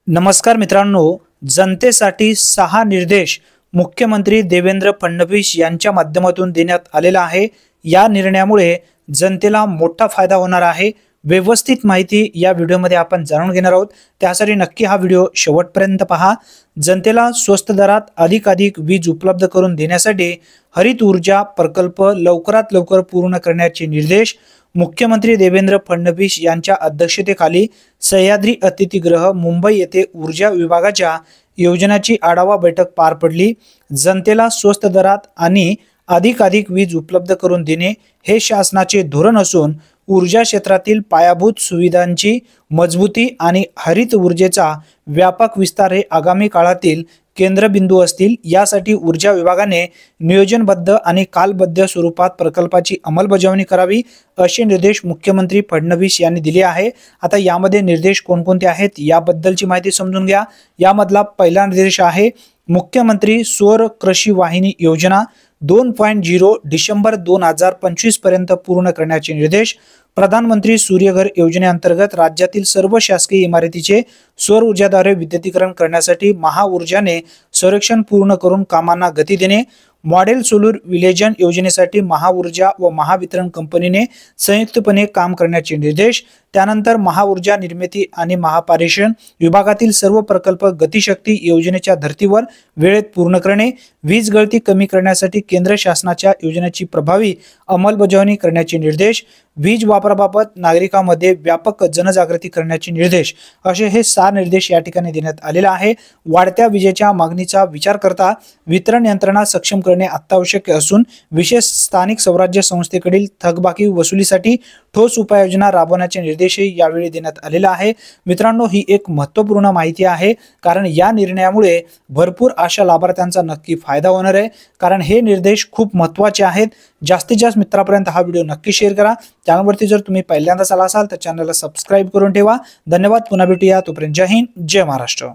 नमस्कार मित्रांनो, जनतेसाठी 6 निर्देश मुख्यमंत्री देवेंद्र फडणवीस यांच्या माध्यमातून देण्यात आलेला आहे। या निर्णयामुळे जनतेला मोठा फायदा होणार आहे। व्यवस्थित माहिती या व्हिडिओमध्ये आपण जाणून घेणार आहोत। त्यासाठी नक्की हा व्हिडिओ शेवटपर्यंत पहा। जनतेला स्वस्त दरात अधिकाधिक वीज उपलब्ध करून देण्यासाठी हरित ऊर्जा प्रकल्प लवकरात लवकर पूर्ण करण्याचे निर्देश मुख्यमंत्री देवेंद्र फडणवीस यांच्या अध्यक्षतेखाली सह्याद्री अतिथीगृह मुंबई येथे ऊर्जा विभागाच्या योजनाची आढावा बैठक पार पडली। जनतेला स्वस्त दरात आणि अधिकाधिक वीज उपलब्ध करून देणे हे शासनाचे धोरण असून ऊर्जा क्षेत्रातील पायाभूत सुविधांची मजबूती आणि हरित ऊर्जेचा व्यापक विस्तार हे आगामी काळातील केंद्रबिंदू असतील। यासाठी ऊर्जा विभागाने नियोजनबद्ध आणि कालबद्ध स्वरूपात प्रकल्पाची अंमलबजावणी करावी असे निर्देश मुख्यमंत्री फडणवीस यांनी दिले आहे। आता यामध्ये निर्देश कोणकोणते आहेत याबद्दलची माहिती समजून घ्या। यामधला पहिला निर्देश आहे मुख्यमंत्री सौर कृषी वाहिनी योजना 2.0 डिसेंबर 2025 पर्यंत पूर्ण करण्याचे निर्देश। प्रधानमंत्री सूर्यघर योजनेअंतर्गत राज्यातील सर्व शासकीय इमारतीचे सौर ऊर्जाद्वारे विद्युतीकरण करण्यासाठी महाऊर्जाने सर्वेक्षण पूर्ण करून कामांना गती देणे। मॉडेल सोलर विलेजन योजनेसाठी महाऊर्जा व महावितरण कंपनीने संयुक्तपणे काम करण्याचे निर्देश। त्यानंतर महाऊर्जा निर्मिती आणि महापारेषण विभागातील सर्व प्रकल्प गतिशक्ती योजनेच्या धर्तीवर वेळेत पूर्ण करणे। वीज गळती कमी करण्यासाठी केंद्र शासनाच्या योजनेची प्रभावी अंमलबजावणी करण्याचे निर्देश। वीज वापराबाबत नागरिकांमध्ये व्यापक जनजागृती करण्याचे निर्देश असे हे 6 निर्देश या ठिकाणी देण्यात आलेले आहे। वाढत्या विजेच्या मागणीचा विचार करता वितरण यंत्रणा सक्षम करणे अत्यावश्यक असून विशेष स्थानिक स्वराज्य संस्थेकडील थकबाकी वसुलीसाठी ठोस उपाययोजना राबवण्याचे निर्देशही यावेळी देण्यात आलेला आहे। मित्रांनो, ही एक महत्त्वपूर्ण माहिती आहे, कारण या निर्णयामुळे भरपूर अशा लाभार्थ्यांचा नक्की फायदा होणार आहे, कारण हे निर्देश खूप महत्त्वाचे आहेत। जास्तीत जास्त मित्रांपर्यंत हा व्हिडिओ नक्की शेअर करा। चॅनलवरती जर तुम्ही पहिल्यांदाच आला असाल तर चॅनलला सबस्क्राइब करून ठेवा। धन्यवाद। पुन्हा भेटूया, तोपर्यंत जय हिंद, जय महाराष्ट्र।